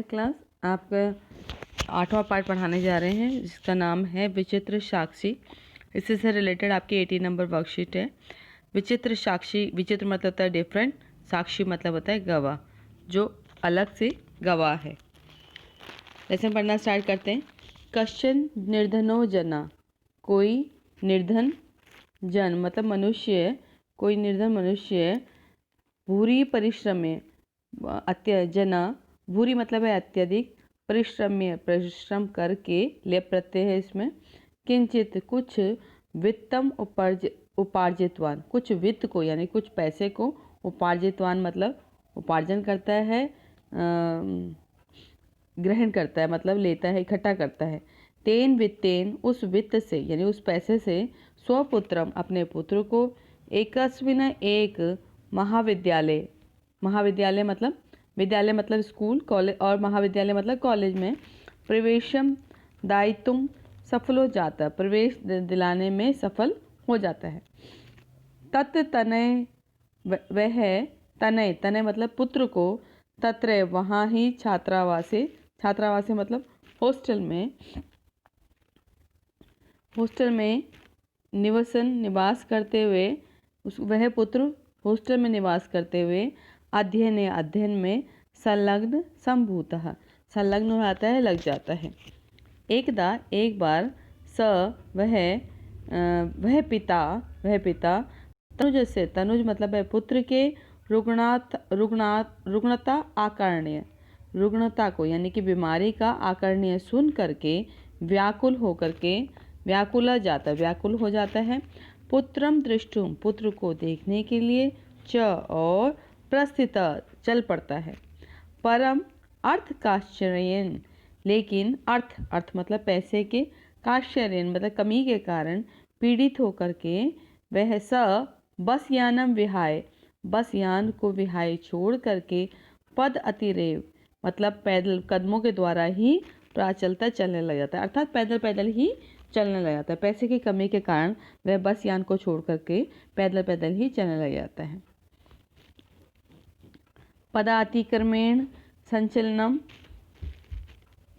Class आपका 8वां part पढ़ाने जा रहे हैं जिसका नाम है विचित्र साक्षी। इससे से रिलेटेड आपकी 80 नंबर वर्कशीट है। विचित्र साक्षी, विचित्र मतलब होता है डिफरेंट, साक्षी मतलब होता है गवाह, जो अलग से गवाह है। लेसन पढ़ना स्टार्ट करते हैं। कश्चन निर्धनो जना, कोई निर्धन जन मतलब मनुष्य, कोई निर्धन मनुष्य भूरी परिश्रम जना, भूरी मतलब है अत्यधिक, परिश्रम करके ले प्रत्यय है इसमें, किंचित कुछ वित्तम उपार्जितवान, कुछ वित्त को यानी कुछ पैसे को, उपार्जितवान मतलब उपार्जन करता है, ग्रहण करता है मतलब लेता है, इकट्ठा करता है। तेन वित्तेन, उस वित्त से यानी उस पैसे से, स्वपुत्रम अपने पुत्र को, एकस्मिन एक महाविद्यालय, महाविद्यालय मतलब विद्यालय मतलब स्कूल, कॉलेज, और महाविद्यालय मतलब कॉलेज में प्रवेशम दायित्व सफल हो जाता है, प्रवेश दिलाने में सफल हो जाता है। तत् तनय, वह तनय, तनय मतलब पुत्र को, तत्र वहाँ ही छात्रावासे, छात्रावासे मतलब हॉस्टल में, हॉस्टल में निवास करते हुए, वह पुत्र हॉस्टल में निवास करते हुए अध्ययन में संलग्न संभूतः, संलग्न हो जाता है, लग जाता है। एक बार वह पिता तनुज से, तनुज मतलब है पुत्र के रुग्णता आकर्ण्य, रुग्णता को यानी कि बीमारी का आकर्ण्य सुन करके व्याकुल हो जाता है। पुत्रम दृष्टुम, पुत्र को देखने के लिए, च और प्रस्थित चल पड़ता है। परम अर्थ काश्चर्यन, लेकिन अर्थ मतलब पैसे के, काश्चर्यन मतलब कमी के कारण पीड़ित होकर के वह बस यानम विहाय, बस यान को विहाय छोड़ करके, पद अतिरेव मतलब पैदल कदमों के द्वारा ही प्राचलता चलने लग जाता है, अर्थात पैदल पैदल ही चलने लग जाता है। पैसे की कमी के कारण वह बस यान को छोड़ करके पैदल पैदल ही चलने लग जाता है। पदातिक्रमेण संचलनम,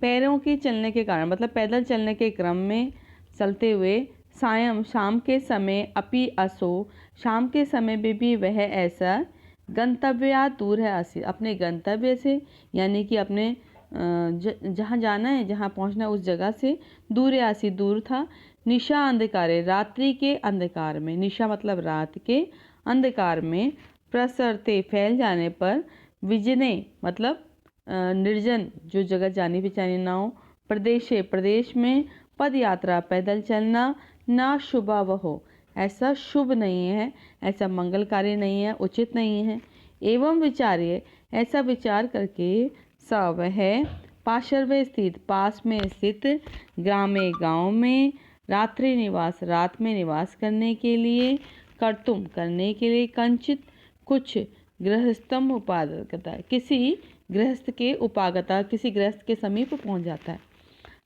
पैरों के चलने के कारण मतलब पैदल चलने के क्रम में चलते हुए, सायं शाम के समय, अपि असो शाम के समय में भी वह ऐसा, गंतव्या दूर है आसी, अपने गंतव्य से यानी कि अपने जहाँ जाना है, जहाँ पहुँचना है उस जगह से दूर आसी, दूर था। निशा अंधकारे, रात्रि के अंधकार में, निशा मतलब रात के अंधकार में, प्रसरते फैल जाने पर, विजने मतलब निर्जन जो जगह जानी पहचानी ना हो, प्रदेश में, पद यात्रा पैदल चलना, ना शुभा वह ऐसा शुभ नहीं है, ऐसा मंगलकारी नहीं है, उचित नहीं है। एवं विचार्य, ऐसा विचार करके, स वह पार्श्वे स्थित, पास में स्थित, ग्रामे गांव में, रात्रि निवास रात में निवास करने के लिए, कर्तुम करने के लिए, कंचित कुछ, गृहस्थम उपागता किसी गृहस्थ के उपागता किसी गृहस्थ के समीप पहुंच जाता है।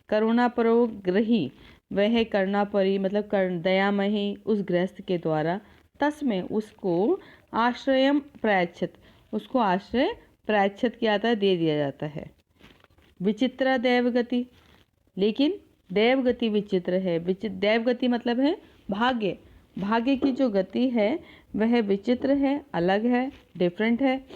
करुणा परो ग्रही, वह करुणा परी मतलब दयामयी उस गृहस्थ के द्वारा, तस्में उसको आश्रयम प्रयच्छत, उसको आश्रय प्रयच्छत किया जाता है, दे दिया जाता है। विचित्र दैवगति, लेकिन दैवगति विचित्र है। दैवगति मतलब है भाग्य, भाग्य की जो गति है वह विचित्र है, अलग है, डिफरेंट है।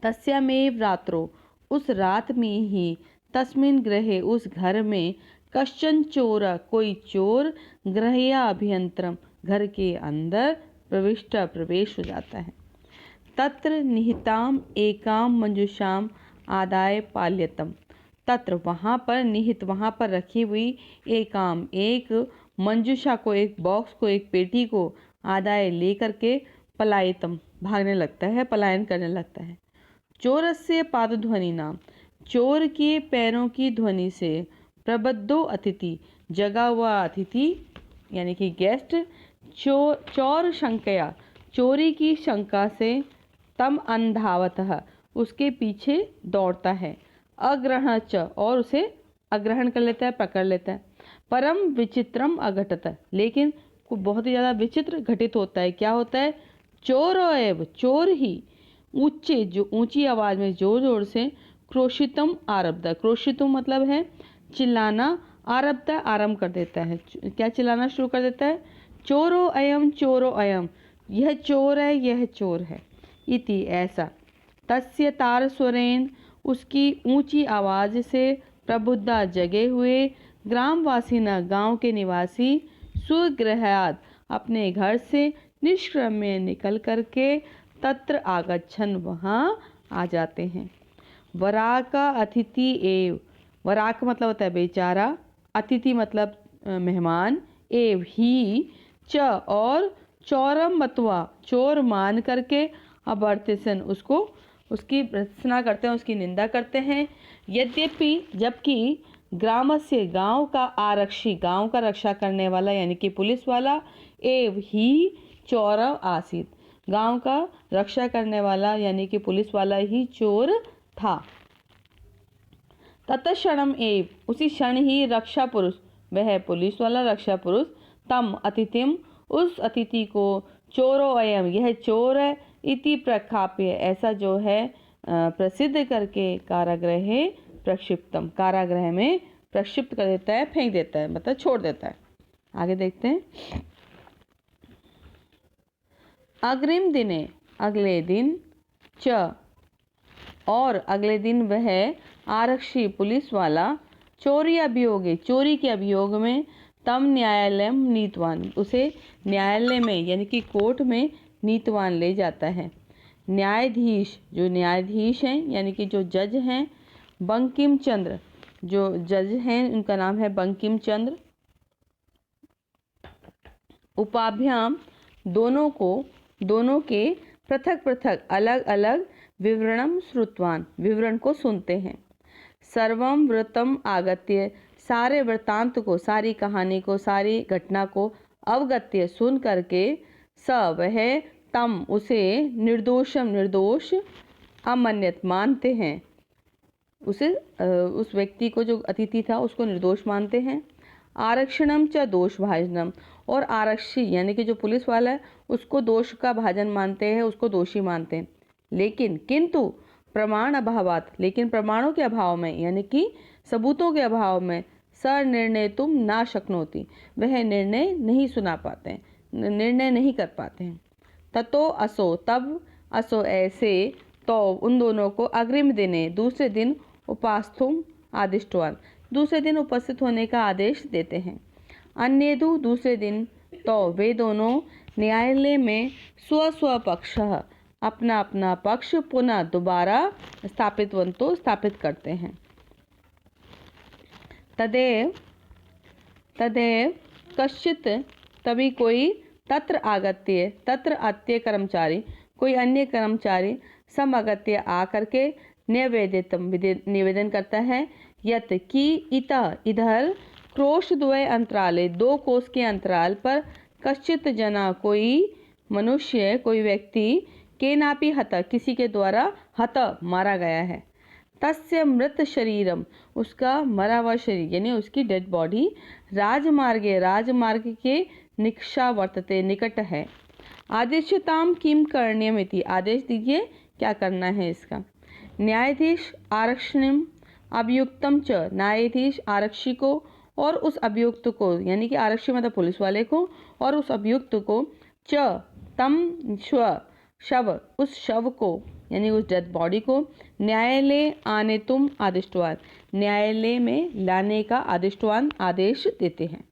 तस्यामेव रात्रो, उस रात में ही, तस्मिन ग्रहे उस घर में, कश्चन चोर कोई चोर, गृहया अभ्यंतरम घर के अंदर, प्रवेश हो जाता है। तत्र निहिताम एकाम मंजुषाम आदाय पाल्यतम, तत्र वहाँ पर निहित वहाँ पर रखी हुई, एकाम एक मंजुषा को, एक बॉक्स को, एक पेटी को, आदाय लेकर के, पलायतम भागने लगता है, पलायन करने लगता है। चोरस्य पादध्वनि नाम, चोर के पैरों की ध्वनि से, प्रबद्धो अतिथि जगा हुआ अतिथि यानी कि गेस्ट, चोर शंकया चोरी की शंका से, तम अंधावतः उसके पीछे दौड़ता है, अग्रहण च और उसे अग्रहण कर लेता है, पकड़ लेता है। परम विचित्रम अघटत, लेकिन बहुत ही ज़्यादा विचित्र घटित होता है। क्या होता है? चोर एव चोर ही ऊंचे जो ऊंची आवाज में जोर जोर से क्रोशितुम आरब्ध, क्रोशितुम मतलब है चिल्लाना, आरब्ध आरंभ कर देता है, क्या चिल्लाना शुरू कर देता है, चोरो अयम, यह चोर है, यह चोर है, इति ऐसा, तस्य तार स्वरेण, उसकी ऊंची आवाज से, प्रबुद्धा जगे हुए, ग्रामवासी न गांव के निवासी, स्वगृहात अपने घर से, निष्क्रम्य निकल करके, तत्र आगच्छन वहाँ आ जाते हैं। वराक अतिथि एव, वराक मतलब होता है बेचारा, अतिथि मतलब मेहमान, एव ही, च और, चौरम मतवा चोर मान करके, अभर्तिसन उसको उसकी भर्त्सना करते हैं, उसकी निंदा करते हैं। यद्यपि जबकि ग्रामस्य गांव का आरक्षी, गांव का रक्षा करने वाला यानी कि पुलिस वाला, एव ही चौरव आसित, गांव का रक्षा करने वाला यानी कि पुलिस वाला ही चोर था। तत्क्षणम एव, उसी क्षण ही रक्षा पुरुष, वह पुलिस वाला रक्षा पुरुष, तम अतिथिम, उस अतिथि को, चोरो अयम, यह चोर है, इति प्रख्याप्य, ऐसा जो है प्रसिद्ध करके, कारागृहे प्रक्षिप्तम, कारागृह में प्रक्षिप्त कर देता है, फेंक देता है, मतलब छोड़ देता है। आगे देखते हैं। अग्रिम दिने, अगले दिन, च और अगले दिन वह आरक्षी पुलिस वाला, चोरी अभियोगे, चोरी के अभियोग में, तम न्यायालय नीतवान, उसे न्यायालय में यानी कि कोर्ट में नीतवान ले जाता है। न्यायाधीश, जो न्यायाधीश हैं यानी कि जो जज हैं, बंकिम चंद्र, जो जज हैं उनका नाम है बंकिम चंद्र, उपाभ्याम, दोनों के पृथक पृथक अलग अलग, विवरणम श्रुतवान, विवरण को सुनते हैं। सर्वम वृत्तम आगत्य, सारे वृत्तांत को, सारी कहानी को, सारी घटना को, अवगत्य सुन करके, स वह, तम उसे, निर्दोषम निर्दोष, अमन्यत मानते हैं, उसे उस व्यक्ति को, जो अतिथि था उसको निर्दोष मानते हैं। आरक्षणम च दोष भाजनम, और आरक्षी यानी कि जो पुलिस वाला है उसको दोष का भाजन मानते हैं, उसको दोषी मानते हैं। लेकिन किंतु प्रमाण अभावात, लेकिन प्रमाणों के अभाव में यानी कि सबूतों के अभाव में, स निर्णय तुम ना शक्नोति, वह निर्णय नहीं सुना पाते हैं, निर्णय नहीं कर पाते हैं। ततो असो, तब, असो ऐसे, तो उन दोनों को, अग्रिम दिने, दूसरे दिन, उपास्थुम आदिष्टवान, दूसरे दिन उपस्थित होने का आदेश देते हैं। अन्येदु, दूसरे दिन, तो वे दोनों न्यायालय में स्व पक्ष, अपना अपना पक्ष पुनः दोबारा स्थापित करते हैं। तदेव कश्चित, तभी कोई, तत्र आगत्य, तत्र अत्य कर्मचारी, कोई अन्य कर्मचारी, समअगत्य आकर के, निवेदन करता है, यत कि इधर, क्रोशद्वय अंतराले, 2 कोस के अंतराल पर, कश्चित जना, कोई मनुष्य, कोई व्यक्ति, केनापि हत, किसी के द्वारा, हत मारा गया है। तस्य मृत शरीरम, उसका मरा हुआ शरीर यानी उसकी डेड बॉडी, राजमार्ग के निक्षा वर्तते, निकट है। आदेशताम किम करणीयमिति, आदेश दीजिए क्या करना है इसका। न्यायाधीश आरक्षणम अभियुक्तम च, न्यायाधीश आरक्षी को और उस अभियुक्त को, यानी कि आरक्षी मतलब पुलिस वाले को और उस अभियुक्त को, च तम शव, उस शव को यानी उस डेड बॉडी को, न्यायालय आने तुम आदिष्टवान, न्यायालय में लाने का आदिष्टवान, आदेश देते हैं।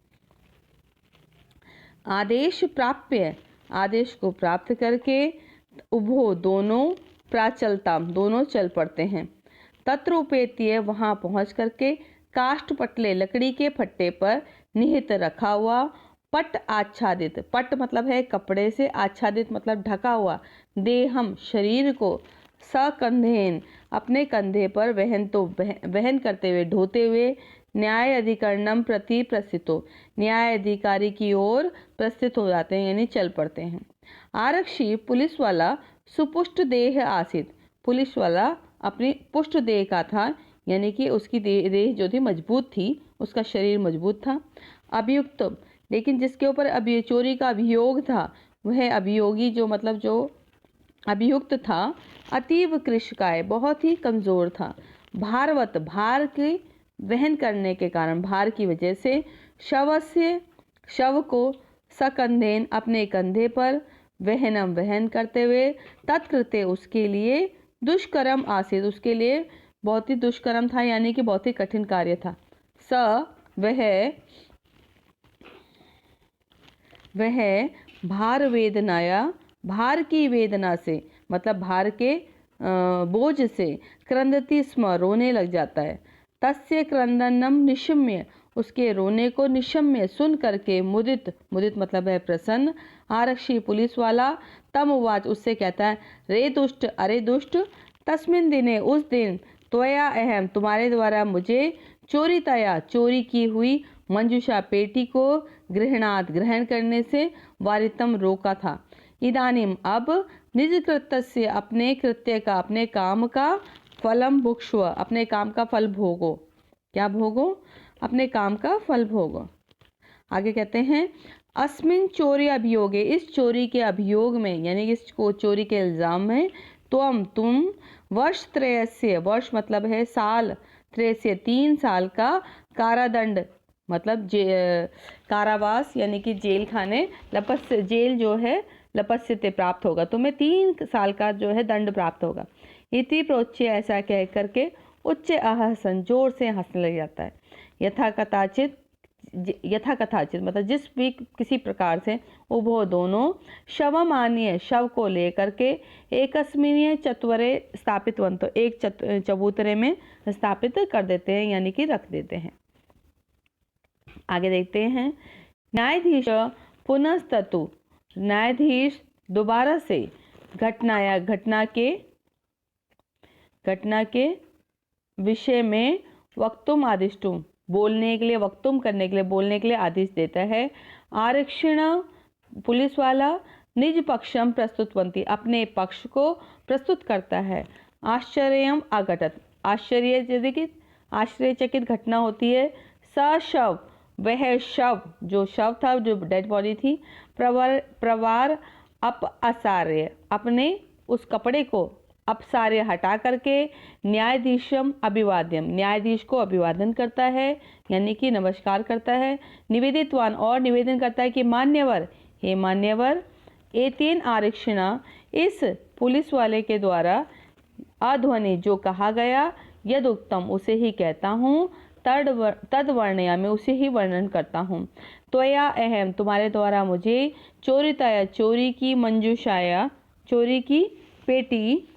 आदेश प्राप्य, आदेश को प्राप्त करके, उभो दोनों, प्राचलताम दोनों चल पड़ते हैं। तत्र उपेत्य, वहां पहुंच करके, काष्ठ पटले, लकड़ी के फट्टे पर, निहित रखा हुआ, पट आच्छादित, पट मतलब है कपड़े से, आच्छादित मतलब ढका हुआ, देहम शरीर को, सकंधेन अपने कंधे पर, वहन करते हुए, ढोते हुए, न्याय अधिकरणम प्रति प्रस्थितो, न्याय अधिकारी की ओर प्रस्थित हो जाते हैं यानी चल पड़ते हैं। आरक्षी पुलिस वाला, सुपुष्ट देह आसित, पुलिस वाला अपनी पुष्ट देह का था यानी कि उसकी देह जो थी मजबूत थी, उसका शरीर मजबूत था। अभियुक्त, लेकिन जिसके ऊपर अभी चोरी का अभियोग था, वह अभियोगी जो मतलब जो अभियुक्त था, अतीव कृशकाय, बहुत ही कमजोर था। भारवत भार की वहन करने के कारण, भार की वजह से, शवस्य शव को, सकंधेन अपने कंधे पर, वहनम वहन करते हुए, तत्कृते उसके लिए, दुष्करम आसीत उसके लिए बहुत ही दुष्करम था, यानी कि बहुत ही कठिन कार्य था। स वह भार वेदनाया भार की वेदना से, मतलब भार के बोझ से, क्रंदती स्म रोने लग जाता है। तस्य क्रंदनम निशम्य उसके रोने को निशम्य सुन करके, मुदित मुदित मतलब है प्रसन्न, आरक्षी पुलिस वाला, तम उवाच उससे कहता है, रे दुष्ट अरे दुष्ट, तस्मिन दिने उस दिन, त्वया अहम तुम्हारे द्वारा मुझे, चोरितया चोरी की हुई, मंजूषा पेटी को, गृहणात ग्रहण करने से, वारितम रोका था। इदानीम अब, निज कृत्य अपने कृत्य का अपने काम का, फलम भुक्ष्व अपने काम का फल भोगो। क्या भोगो? अपने काम का फल भोगो। आगे कहते हैं, अस्मिन चोरी अभियोगे इस चोरी के अभियोग में, यानी कि इस चोरी के इल्जाम में, तुम वर्ष त्रयस्य, वर्ष मतलब है साल, त्रयस्य 3 साल का, कारादंड मतलब कारावास यानी कि जेल खाने, लपस्य जेल जो है लपस्यते प्राप्त होगा, तुम्हें 3 साल का जो है दंड प्राप्त होगा। इति प्रोच्य ऐसा कह करके उच्च अहसन जोर से हंसने लग जाता है। यथा कथाचित मतलब जिस भी किसी प्रकार से, उभो दोनों, शवमान्य शव को लेकर के, एकस्मिन चत्वरे स्थापितवंतो एक चबूतरे में स्थापित कर देते हैं, यानी कि रख देते हैं। आगे देखते हैं, न्यायाधीश पुनस्ततु न्यायाधीश दोबारा से, घटना के विषय में, वक्तुम आदिष्टुम बोलने के लिए, वक्तुम करने के लिए, बोलने के लिए आदेश देता है। आरक्षण पुलिस वाला, निज पक्षम प्रस्तुतवंती अपने पक्ष को प्रस्तुत करता है। आश्चर्यम अघटत आश्चर्यचकित घटना होती है। सशव वह शव, जो शव था, जो डेड बॉडी थी, प्रवार अपसार्य अपने उस कपड़े को अपसार्य हटा करके, न्यायाधीशम अभिवाद्यम न्यायाधीश को अभिवादन करता है, यानी कि नमस्कार करता है। निवेदितवान और निवेदन करता है कि मान्यवर, हे मान्यवर, एतेन आरक्षिणा इस पुलिस वाले के द्वारा, अध्वनि जो कहा गया, यद उत्तम उसे ही कहता हूँ, तद वर्णया मैं उसे ही वर्णन करता हूँ। त्वया अहम तुम्हारे द्वारा मुझे, चोरितया चोरी की, मंजूषाया चोरी की पेटी,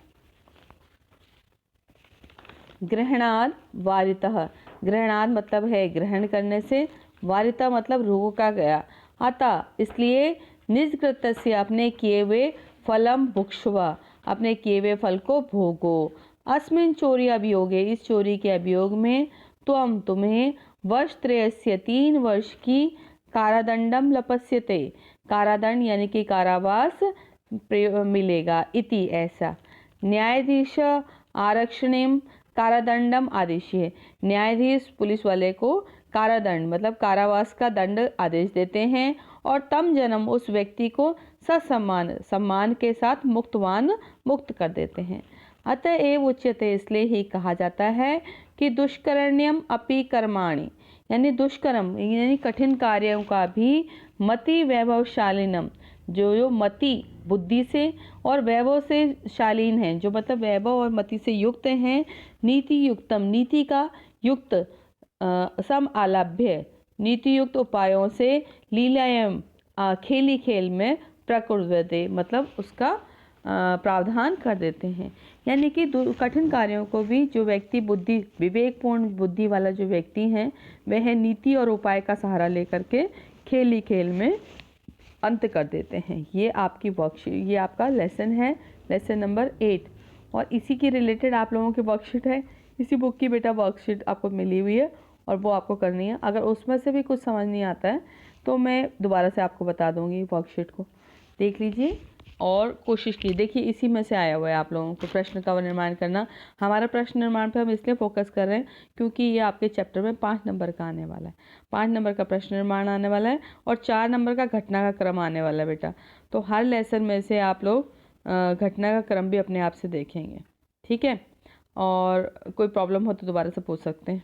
ग्रहणाद वारितः ग्रहणाद मतलब है ग्रहण करने से, वारिता मतलब रोका गया, अतः इसलिए, निज कृत्य से अपने किए हुए, फलम भुक्ष्वा अपने किए हुए फल को भोगो। अस्मिन चोरी अभियोगे इस चोरी के अभियोग में, तुम्हें वर्ष त्रयस्य 3 वर्ष की, कारादंडम लपस्यते कारादंड यानी कि कारावास मिलेगा। इति ऐसा। न्यायाधीश आरक्षणिम कारादंडम आदेशीय न्यायाधीश पुलिस वाले को कारादंड मतलब कारावास का दंड आदेश देते हैं, और तम जन्म उस व्यक्ति को सम्मान के साथ मुक्त कर देते हैं। अतएव उच्यते इसलिए ही कहा जाता है कि दुष्करण्यम अपि कर्माणि, यानी दुष्कर्म यानी कठिन कार्यों का भी, मति वैभवशालिनम जो मति बुद्धि से और वैभव से शालीन है, जो मतलब वैभव और मति से युक्त हैं, नीति युक्तम नीति का युक्त, सम आलभ्य नीति युक्त उपायों से, लीलायम खेली खेल में, प्रकुर्वते मतलब उसका प्रावधान कर देते हैं। यानी कि कठिन कार्यों को भी जो व्यक्ति विवेकपूर्ण बुद्धि वाला जो व्यक्ति है, वह नीति और उपाय का सहारा लेकर के खेली खेल में अंत कर देते हैं। ये आपकी वर्कशीट, ये आपका लेसन है, लेसन नंबर 8, और इसी की रिलेटेड आप लोगों की वर्कशीट है। इसी बुक की बेटा वर्कशीट आपको मिली हुई है और वो आपको करनी है। अगर उसमें से भी कुछ समझ नहीं आता है तो मैं दोबारा से आपको बता दूंगी, वर्कशीट को देख लीजिए और कोशिश की। देखिए इसी में से आया हुआ है आप लोगों को प्रश्न का निर्माण करना। हमारा प्रश्न निर्माण पे हम इसलिए फोकस कर रहे हैं क्योंकि ये आपके चैप्टर में 5 नंबर का आने वाला है, 5 नंबर का प्रश्न निर्माण आने वाला है और 4 नंबर का घटना का क्रम आने वाला है बेटा। तो हर लेसन में से आप लोग घटना का क्रम भी अपने आप से देखेंगे, ठीक है। और कोई प्रॉब्लम हो तो दोबारा से पूछ सकते हैं।